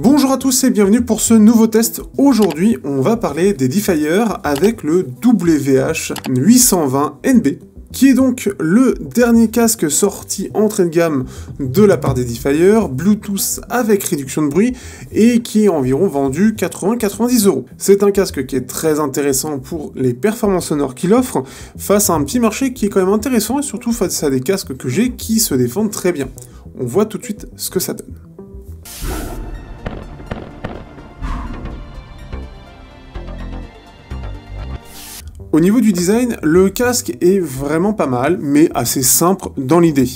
Bonjour à tous et bienvenue pour ce nouveau test. Aujourd'hui, on va parler des Diffier avec le WH820NB, qui est donc le dernier casque sorti entrée de gamme de la part des Diffier, Bluetooth avec réduction de bruit, et qui est environ vendu 80-90 €. C'est un casque qui est très intéressant pour les performances sonores qu'il offre, face à un petit marché qui est quand même intéressant, et surtout face à des casques que j'ai qui se défendent très bien. On voit tout de suite ce que ça donne. Au niveau du design, le casque est vraiment pas mal, mais assez simple dans l'idée.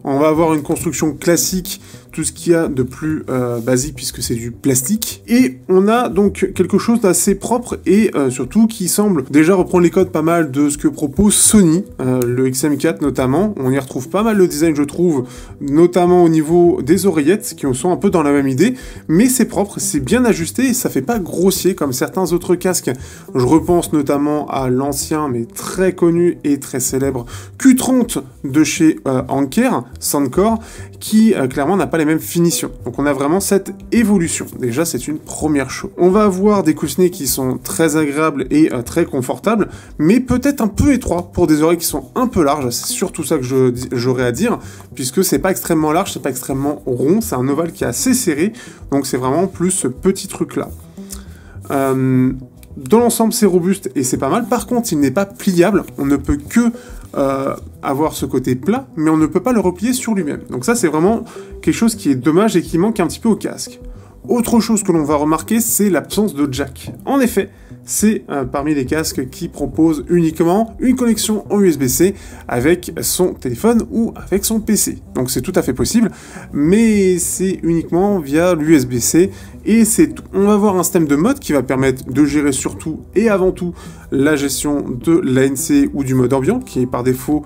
On va avoir une construction classique, tout ce qu'il y a de plus basique puisque c'est du plastique. Et on a donc quelque chose d'assez propre et surtout qui semble déjà reprendre les codes pas mal de ce que propose Sony, le XM4 notamment. On y retrouve pas mal le design je trouve, notamment au niveau des oreillettes qui sont un peu dans la même idée. Mais c'est propre, c'est bien ajusté et ça fait pas grossier comme certains autres casques. Je repense notamment à l'ancien mais très connu et très célèbre Q30 de chez Anker, Soundcore, qui clairement n'a pas les mêmes finitions. Donc on a vraiment cette évolution. Déjà, c'est une première chose. On va avoir des coussinets qui sont très agréables et très confortables, mais peut-être un peu étroits pour des oreilles qui sont un peu larges. C'est surtout ça que j'aurais à dire, puisque c'est pas extrêmement large, c'est pas extrêmement rond, c'est un ovale qui est assez serré, donc c'est vraiment plus ce petit truc-là. Dans l'ensemble, c'est robuste et c'est pas mal. Par contre, il n'est pas pliable. On ne peut que avoir ce côté plat, mais on ne peut pas le replier sur lui-même. Donc ça, c'est vraiment quelque chose qui est dommage et qui manque un petit peu au casque. Autre chose que l'on va remarquer, c'est l'absence de jack. En effet, c'est parmi les casques qui proposent uniquement une connexion en USB-C avec son téléphone ou avec son PC. Donc c'est tout à fait possible, mais c'est uniquement via l'USB-C et c'est tout. On va avoir un système de mode qui va permettre de gérer surtout et avant tout la gestion de l'ANC ou du mode ambiant, qui est par défaut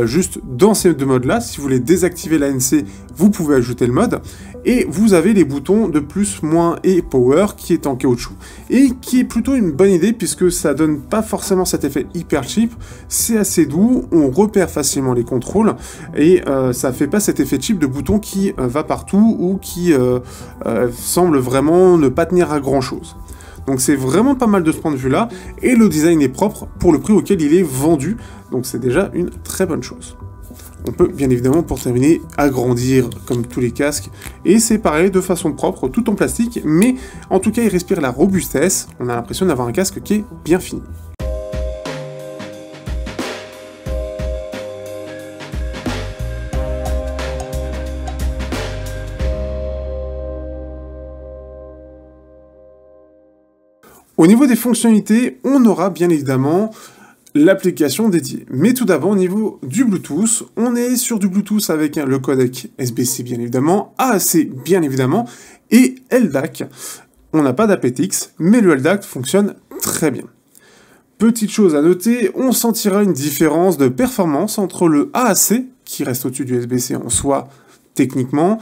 juste dans ces deux modes-là. Si vous voulez désactiver l'ANC, vous pouvez ajouter le mode. Et vous avez les boutons de plus, moins et power qui est en caoutchouc. Et qui est plutôt une bonne idée puisque ça donne pas forcément cet effet hyper cheap. C'est assez doux, on repère facilement les contrôles et ça fait pas cet effet cheap de bouton qui va partout ou qui semble vraiment ne pas tenir à grand chose. Donc c'est vraiment pas mal de ce point de vue-là, et le design est propre pour le prix auquel il est vendu, donc c'est déjà une très bonne chose. On peut bien évidemment, pour terminer, agrandir comme tous les casques, et c'est pareil de façon propre, tout en plastique, mais en tout cas il respire la robustesse, on a l'impression d'avoir un casque qui est bien fini. Au niveau des fonctionnalités, on aura bien évidemment l'application dédiée. Mais tout d'abord, au niveau du Bluetooth, on est sur du Bluetooth avec le codec SBC bien évidemment, AAC bien évidemment, et LDAC. On n'a pas d'aptX, mais le LDAC fonctionne très bien. Petite chose à noter, on sentira une différence de performance entre le AAC, qui reste au-dessus du SBC en soi, techniquement,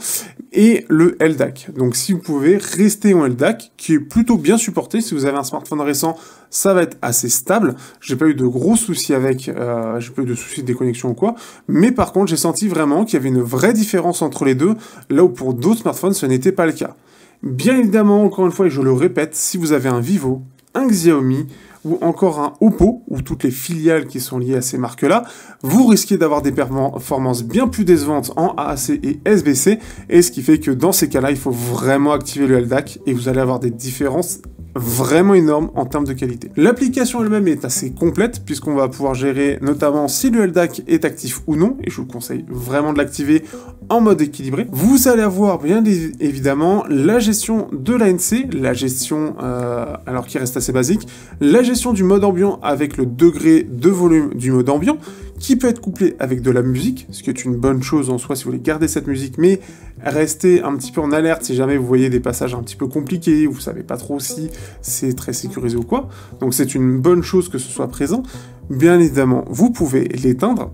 et le LDAC. Donc si vous pouvez rester en LDAC, qui est plutôt bien supporté, si vous avez un smartphone récent, ça va être assez stable. J'ai pas eu de gros soucis avec, j'ai pas eu de soucis de déconnexion ou quoi, mais par contre j'ai senti vraiment qu'il y avait une vraie différence entre les deux, là où pour d'autres smartphones ce n'était pas le cas. Bien évidemment, encore une fois, et je le répète, si vous avez un Vivo, un Xiaomi, ou encore un Oppo, ou toutes les filiales qui sont liées à ces marques-là, vous risquez d'avoir des performances bien plus décevantes en AAC et SBC, et ce qui fait que dans ces cas-là, il faut vraiment activer le LDAC, et vous allez avoir des différences vraiment énorme en termes de qualité. L'application elle-même est assez complète puisqu'on va pouvoir gérer notamment si le LDAC est actif ou non, et je vous conseille vraiment de l'activer en mode équilibré. Vous allez avoir bien évidemment la gestion de l'ANC, la gestion, alors qui reste assez basique, la gestion du mode ambiant avec le degré de volume du mode ambiant, qui peut être couplé avec de la musique, ce qui est une bonne chose en soi si vous voulez garder cette musique, mais restez un petit peu en alerte si jamais vous voyez des passages un petit peu compliqués, ou vous savez pas trop si c'est très sécurisé ou quoi, donc c'est une bonne chose que ce soit présent. Bien évidemment, vous pouvez l'éteindre.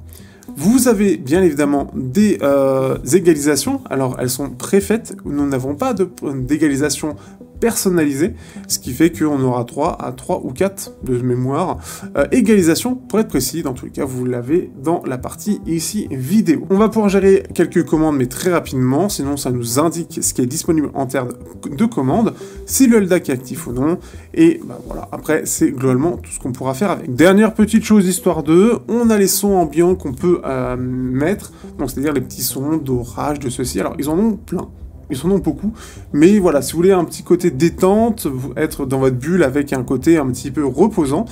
Vous avez bien évidemment des égalisations, alors elles sont préfaites, nous n'avons pas d'égalisation personnalisé, ce qui fait qu'on aura droit à 3 ou 4 de mémoire. Égalisation, pour être précis, dans tous les cas, vous l'avez dans la partie ici vidéo. On va pouvoir gérer quelques commandes, mais très rapidement, sinon ça nous indique ce qui est disponible en termes de commandes, si le LDAC est actif ou non, et bah voilà, après c'est globalement tout ce qu'on pourra faire avec. Dernière petite chose histoire de, on a les sons ambiants qu'on peut mettre, donc c'est-à-dire les petits sons d'orage, de ceci, alors ils en ont plein. Ils en ont beaucoup, mais voilà, si vous voulez un petit côté détente, être dans votre bulle avec un côté un petit peu reposant,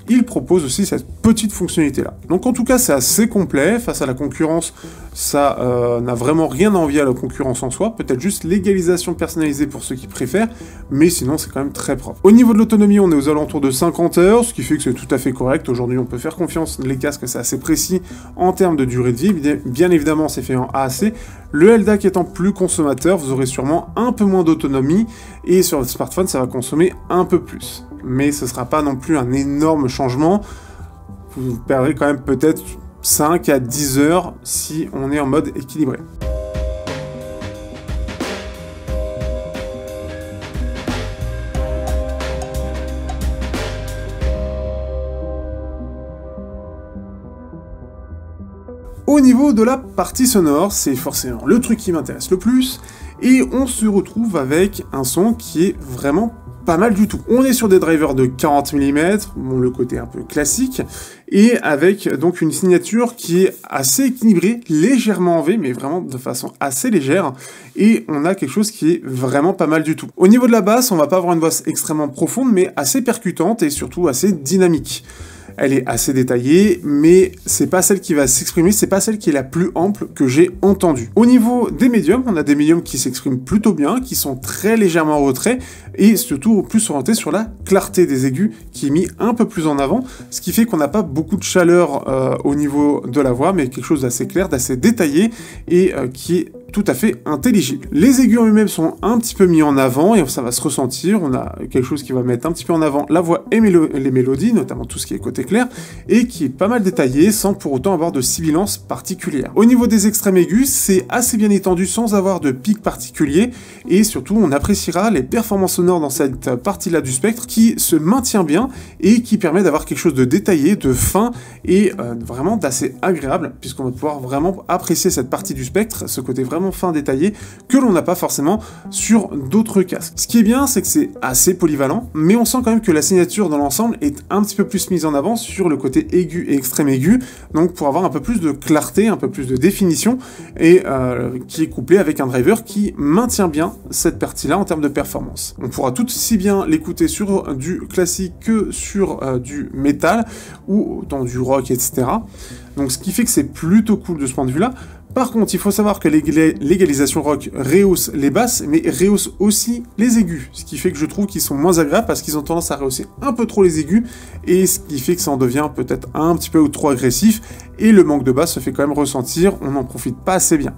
il propose aussi cette petite fonctionnalité-là. Donc en tout cas, c'est assez complet. Face à la concurrence, ça n'a vraiment rien à envier à la concurrence en soi. Peut-être juste l'égalisation personnalisée pour ceux qui préfèrent, mais sinon, c'est quand même très propre. Au niveau de l'autonomie, on est aux alentours de 50 heures, ce qui fait que c'est tout à fait correct. Aujourd'hui, on peut faire confiance. Les casques, c'est assez précis en termes de durée de vie. Bien évidemment, c'est fait en AAC. Le LDAC étant plus consommateur, vous aurez sûrement un peu moins d'autonomie, et sur votre smartphone, ça va consommer un peu plus. Mais ce ne sera pas non plus un énorme changement. Vous perdrez quand même peut-être 5 à 10 heures si on est en mode équilibré. Au niveau de la partie sonore, c'est forcément le truc qui m'intéresse le plus, et on se retrouve avec un son qui est vraiment pas mal du tout. On est sur des drivers de 40 mm, bon, le côté un peu classique, et avec donc une signature qui est assez équilibrée, légèrement en V, mais vraiment de façon assez légère, et on a quelque chose qui est vraiment pas mal du tout. Au niveau de la basse, on va pas avoir une basse extrêmement profonde, mais assez percutante et surtout assez dynamique. Elle est assez détaillée, mais c'est pas celle qui va s'exprimer, c'est pas celle qui est la plus ample que j'ai entendue. Au niveau des médiums, on a des médiums qui s'expriment plutôt bien, qui sont très légèrement en retrait, et surtout plus orientés sur la clarté des aigus, qui est mis un peu plus en avant, ce qui fait qu'on n'a pas beaucoup de chaleur au niveau de la voix, mais quelque chose d'assez clair, d'assez détaillé, et qui est tout à fait intelligible. Les aigus en eux-mêmes sont un petit peu mis en avant et ça va se ressentir. On a quelque chose qui va mettre un petit peu en avant la voix et les mélodies, notamment tout ce qui est côté clair, et qui est pas mal détaillé sans pour autant avoir de sibilance particulière. Au niveau des extrêmes aigus, c'est assez bien étendu sans avoir de pic particulier et surtout on appréciera les performances sonores dans cette partie-là du spectre qui se maintient bien et qui permet d'avoir quelque chose de détaillé, de fin et vraiment d'assez agréable puisqu'on va pouvoir vraiment apprécier cette partie du spectre, ce côté vraiment fin détaillé que l'on n'a pas forcément sur d'autres casques. Ce qui est bien, c'est que c'est assez polyvalent, mais on sent quand même que la signature dans l'ensemble est un petit peu plus mise en avant sur le côté aigu et extrême aigu, donc pour avoir un peu plus de clarté, un peu plus de définition, et qui est couplé avec un driver qui maintient bien cette partie-là en termes de performance. On pourra tout aussi bien l'écouter sur du classique que sur du métal, ou dans du rock, etc. Donc ce qui fait que c'est plutôt cool de ce point de vue-là. Par contre, il faut savoir que l'égalisation rock rehausse les basses, mais rehausse aussi les aigus, ce qui fait que je trouve qu'ils sont moins agréables parce qu'ils ont tendance à rehausser un peu trop les aigus, et ce qui fait que ça en devient peut-être un petit peu trop agressif, et le manque de basse se fait quand même ressentir, on n'en profite pas assez bien.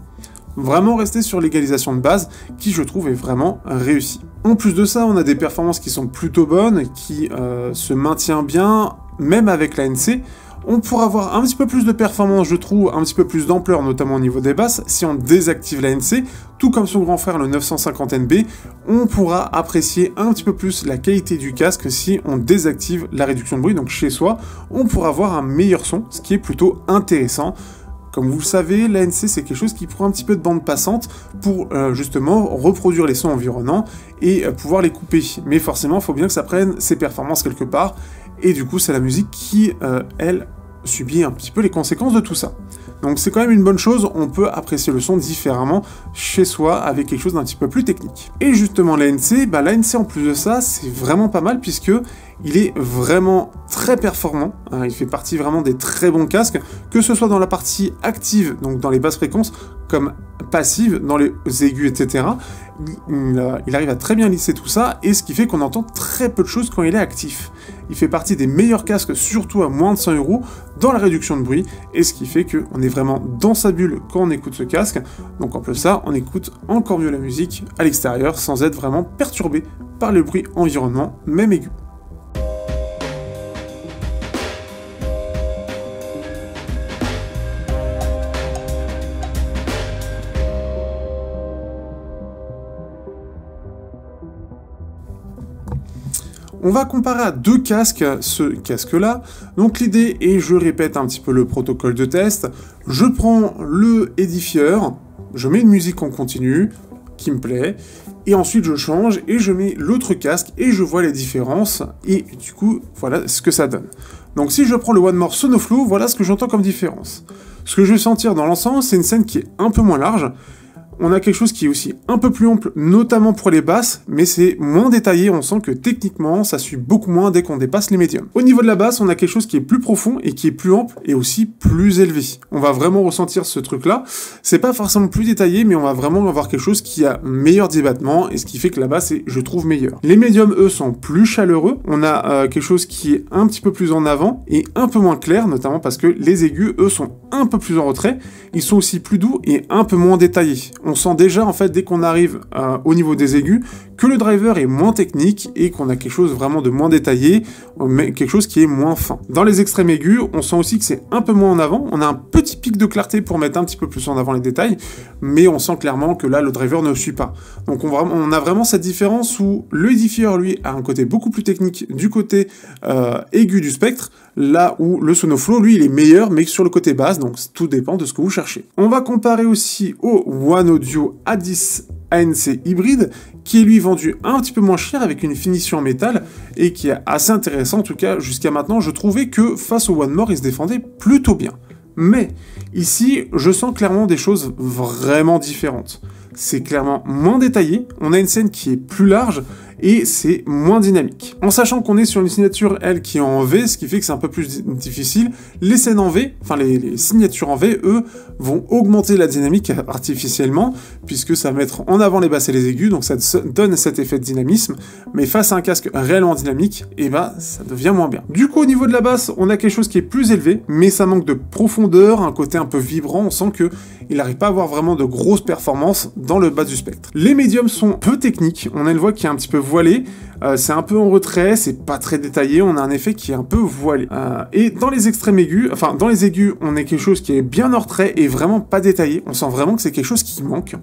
Vraiment rester sur l'égalisation de base, qui je trouve est vraiment réussie. En plus de ça, on a des performances qui sont plutôt bonnes, qui se maintiennent bien, même avec l'ANC. On pourra avoir un petit peu plus de performance, je trouve, un petit peu plus d'ampleur, notamment au niveau des basses, si on désactive l'ANC, tout comme son grand frère le 950NB, on pourra apprécier un petit peu plus la qualité du casque si on désactive la réduction de bruit, donc chez soi, on pourra avoir un meilleur son, ce qui est plutôt intéressant. Comme vous le savez, l'ANC c'est quelque chose qui prend un petit peu de bande passante pour justement reproduire les sons environnants et pouvoir les couper. Mais forcément, il faut bien que ça prenne ses performances quelque part, et du coup c'est la musique qui, elle, subit un petit peu les conséquences de tout ça. Donc c'est quand même une bonne chose, on peut apprécier le son différemment chez soi avec quelque chose d'un petit peu plus technique. Et justement l'ANC, l'ANC en plus de ça, c'est vraiment pas mal puisque il est vraiment très performant, il fait partie vraiment des très bons casques, que ce soit dans la partie active, donc dans les basses fréquences, comme passive, dans les aigus, etc. Il arrive à très bien lisser tout ça, et ce qui fait qu'on entend très peu de choses quand il est actif. Il fait partie des meilleurs casques, surtout à moins de 100 € dans la réduction de bruit, et ce qui fait qu'on est vraiment dans sa bulle quand on écoute ce casque, donc en plus ça, on écoute encore mieux la musique à l'extérieur, sans être vraiment perturbé par le bruit environnement, même aigu. On va comparer à deux casques ce casque-là. Donc l'idée, et je répète un petit peu le protocole de test, je prends le édifieur, je mets une musique en continu, qui me plaît, et ensuite je change et je mets l'autre casque et je vois les différences, et du coup, voilà ce que ça donne. Donc si je prends le One More Sonoflow, voilà ce que j'entends comme différence. Ce que je vais sentir dans l'ensemble, c'est une scène qui est un peu moins large. On a quelque chose qui est aussi un peu plus ample, notamment pour les basses, mais c'est moins détaillé, on sent que techniquement, ça suit beaucoup moins dès qu'on dépasse les médiums. Au niveau de la basse, on a quelque chose qui est plus profond et qui est plus ample et aussi plus élevé. On va vraiment ressentir ce truc-là. C'est pas forcément plus détaillé, mais on va vraiment avoir quelque chose qui a meilleur débattement et ce qui fait que la basse est, je trouve, meilleure. Les médiums, eux, sont plus chaleureux. On a quelque chose qui est un petit peu plus en avant et un peu moins clair, notamment parce que les aigus, eux, sont un peu plus en retrait. Ils sont aussi plus doux et un peu moins détaillés. On sent déjà, en fait, dès qu'on arrive au niveau des aigus, que le driver est moins technique et qu'on a quelque chose vraiment de moins détaillé, mais quelque chose qui est moins fin. Dans les extrêmes aigus, on sent aussi que c'est un peu moins en avant. On a un petit pic de clarté pour mettre un petit peu plus en avant les détails, mais on sent clairement que là, le driver ne suit pas. Donc on a vraiment cette différence où le édifieur, lui, a un côté beaucoup plus technique du côté aigu du spectre, là où le Sonoflow, lui, il est meilleur, mais sur le côté basse, donc tout dépend de ce que vous cherchez. On va comparer aussi au One Audio A10 ANC hybride, qui est lui vendu un petit peu moins cher avec une finition en métal, et qui est assez intéressant, en tout cas, jusqu'à maintenant, je trouvais que face au One More, il se défendait plutôt bien. Mais, ici, je sens clairement des choses vraiment différentes. C'est clairement moins détaillé, on a une scène qui est plus large, et c'est moins dynamique. En sachant qu'on est sur une signature, elle, qui est en V, ce qui fait que c'est un peu plus difficile, les scènes en V, enfin les signatures en V, eux, vont augmenter la dynamique artificiellement, puisque ça va mettre en avant les basses et les aigus, donc ça donne cet effet de dynamisme, mais face à un casque réellement dynamique, et bah, ça devient moins bien. Du coup, au niveau de la basse, on a quelque chose qui est plus élevé, mais ça manque de profondeur, un côté un peu vibrant, on sent que il n'arrive pas à avoir vraiment de grosses performances dans le bas du spectre. Les médiums sont peu techniques, on a une voix qui est un petit peu voilée, c'est un peu en retrait, c'est pas très détaillé, on a un effet qui est un peu voilé. Et dans les extrêmes aigus, enfin dans les aigus, on a quelque chose qui est bien en retrait et vraiment pas détaillé, on sent vraiment que c'est quelque chose qui manque.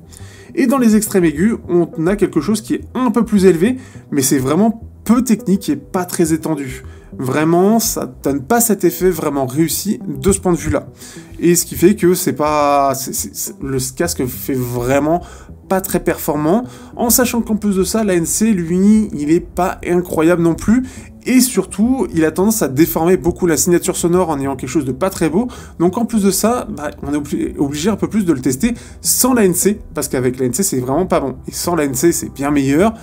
Et dans les extrêmes aigus, on a quelque chose qui est un peu plus élevé, mais c'est vraiment peu technique et pas très étendu. Vraiment, ça donne pas cet effet vraiment réussi de ce point de vue-là. Et ce qui fait que c'est pas... le casque fait vraiment pas très performant, en sachant qu'en plus de ça, l'ANC, lui, il est pas incroyable non plus, et surtout, il a tendance à déformer beaucoup la signature sonore en ayant quelque chose de pas très beau, donc en plus de ça, bah, on est obligé un peu plus de le tester sans l'ANC, parce qu'avec l'ANC, c'est vraiment pas bon, et sans l'ANC, c'est bien meilleur,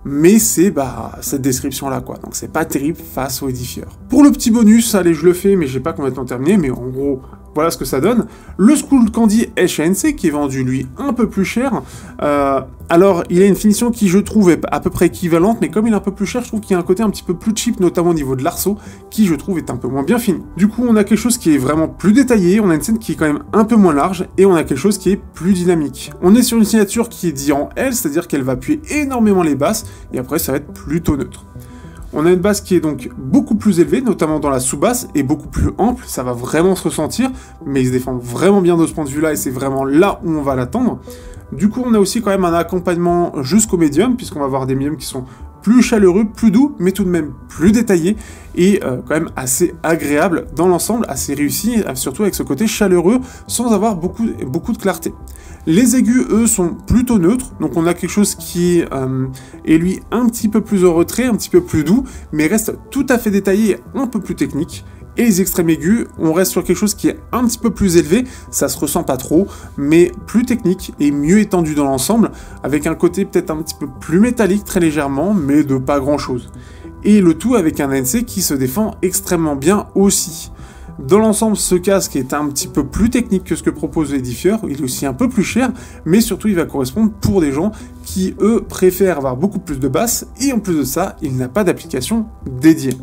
mais c'est cette description-là, quoi. Donc c'est pas terrible face au édifieur. Pour le petit bonus, allez, je le fais, mais j'ai pas complètement terminé, mais en gros, voilà ce que ça donne. Le Skullcandy HNC, qui est vendu, lui, un peu plus cher. Alors, il a une finition qui, je trouve, est à peu près équivalente, mais comme il est un peu plus cher, je trouve qu'il y a un côté un petit peu plus cheap, notamment au niveau de l'arceau, qui, je trouve, est un peu moins bien fini. Du coup, on a quelque chose qui est vraiment plus détaillé, on a une scène qui est quand même un peu moins large, et on a quelque chose qui est plus dynamique. On est sur une signature qui est dit en L, c'est-à-dire qu'elle va appuyer énormément les basses, et après, ça va être plutôt neutre. On a une basse qui est donc beaucoup plus élevée, notamment dans la sous-basse, et beaucoup plus ample, ça va vraiment se ressentir, mais il se défend vraiment bien de ce point de vue-là, et c'est vraiment là où on va l'attendre. Du coup, on a aussi quand même un accompagnement jusqu'au médium, puisqu'on va avoir des médiums qui sont plus chaleureux, plus doux, mais tout de même plus détaillés, et quand même assez agréable dans l'ensemble, assez réussi, surtout avec ce côté chaleureux, sans avoir beaucoup de clarté. Les aigus, eux, sont plutôt neutres, donc on a quelque chose qui est lui un petit peu plus en retrait, un petit peu plus doux, mais reste tout à fait détaillé et un peu plus technique. Et les extrêmes aigus, on reste sur quelque chose qui est un petit peu plus élevé, ça se ressent pas trop, mais plus technique et mieux étendu dans l'ensemble, avec un côté peut-être un petit peu plus métallique très légèrement, mais de pas grand chose. Et le tout avec un ANC qui se défend extrêmement bien aussi. Dans l'ensemble, ce casque est un petit peu plus technique que ce que propose l'édifieur, il est aussi un peu plus cher, mais surtout il va correspondre pour des gens qui, eux, préfèrent avoir beaucoup plus de basses, et en plus de ça, il n'a pas d'application dédiée.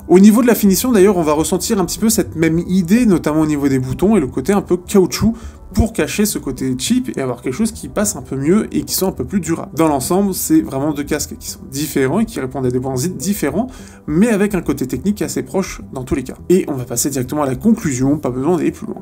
Au niveau de la finition, d'ailleurs, on va ressentir un petit peu cette même idée, notamment au niveau des boutons, et le côté un peu caoutchouc, pour cacher ce côté cheap et avoir quelque chose qui passe un peu mieux et qui sont un peu plus durables. Dans l'ensemble, c'est vraiment deux casques qui sont différents et qui répondent à des besoins différents, mais avec un côté technique assez proche dans tous les cas. Et on va passer directement à la conclusion, pas besoin d'aller plus loin.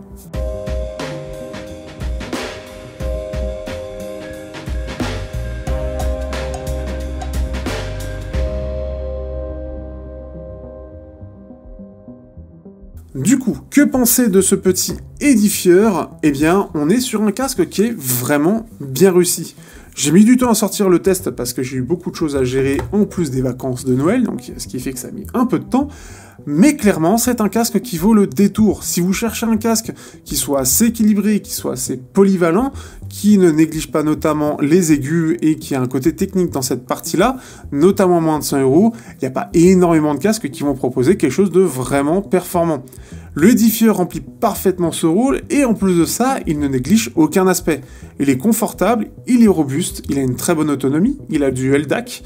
Du coup, que penser de ce petit édifieur? Eh bien, on est sur un casque qui est vraiment bien réussi. J'ai mis du temps à sortir le test parce que j'ai eu beaucoup de choses à gérer en plus des vacances de Noël, donc ce qui fait que ça a mis un peu de temps. Mais clairement, c'est un casque qui vaut le détour. Si vous cherchez un casque qui soit assez équilibré, qui soit assez polyvalent, qui ne néglige pas notamment les aigus et qui a un côté technique dans cette partie-là, notamment à moins de 100 euros, il n'y a pas énormément de casques qui vont proposer quelque chose de vraiment performant. Le édifieur remplit parfaitement ce rôle et en plus de ça, il ne néglige aucun aspect. Il est confortable, il est robuste, il a une très bonne autonomie, il a du LDAC,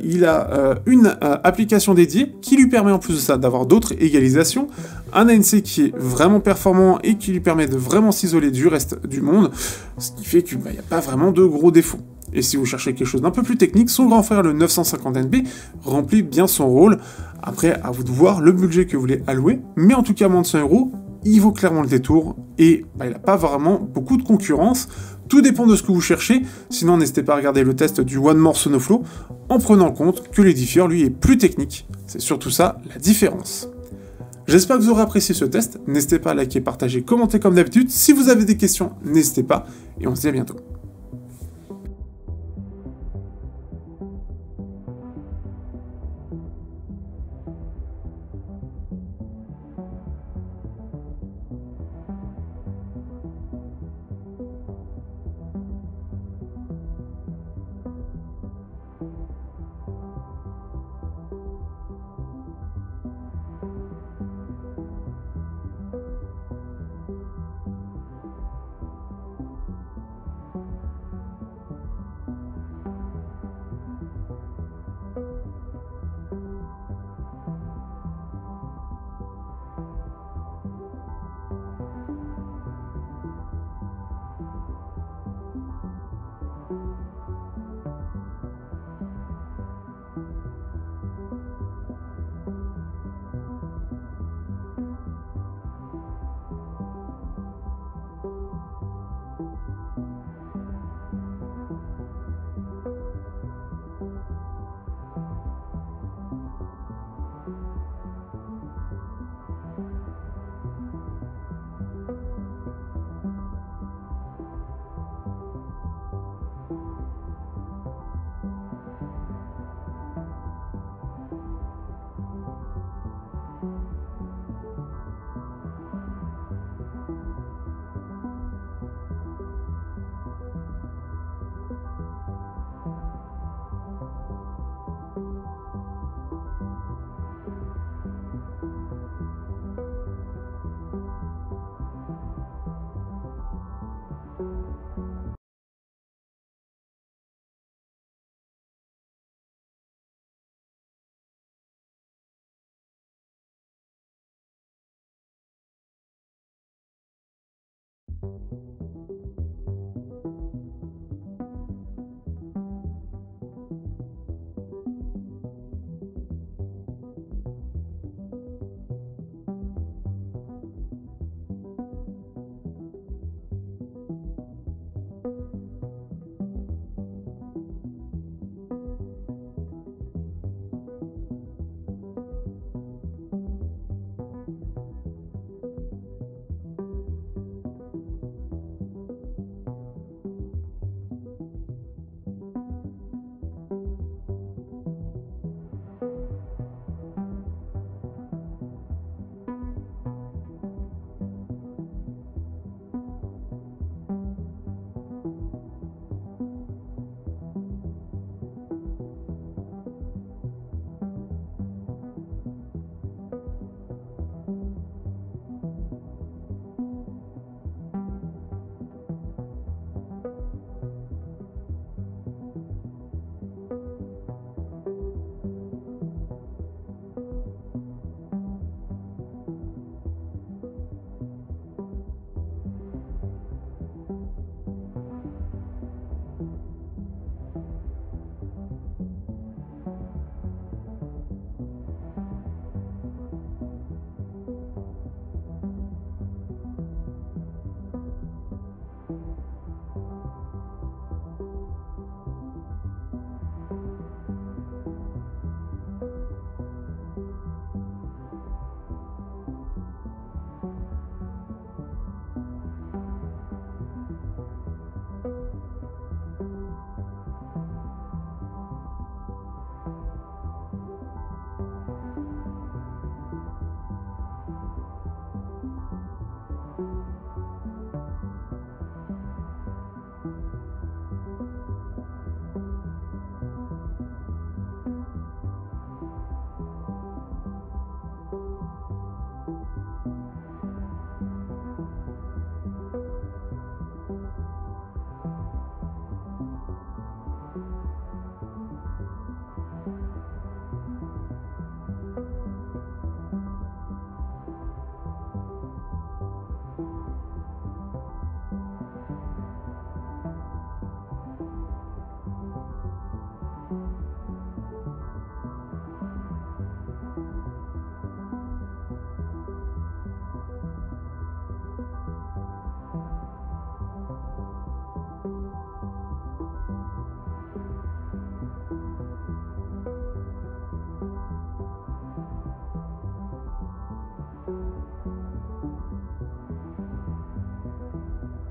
il a une application dédiée qui lui permet en plus de ça d'avoir d'autres égalisations, un ANC qui est vraiment performant et qui lui permet de vraiment s'isoler du reste du monde, ce qui fait qu'il n'y a pas vraiment de gros défauts. Et si vous cherchez quelque chose d'un peu plus technique, son grand frère le 950NB remplit bien son rôle. Après, à vous de voir le budget que vous voulez allouer, mais en tout cas moins de 100 euros, il vaut clairement le détour et il n'a pas vraiment beaucoup de concurrence. Tout dépend de ce que vous cherchez, sinon n'hésitez pas à regarder le test du One More Sonoflow en prenant en compte que l'édifieur lui est plus technique. C'est surtout ça la différence. J'espère que vous aurez apprécié ce test, n'hésitez pas à liker, partager, commenter comme d'habitude. Si vous avez des questions, n'hésitez pas et on se dit à bientôt.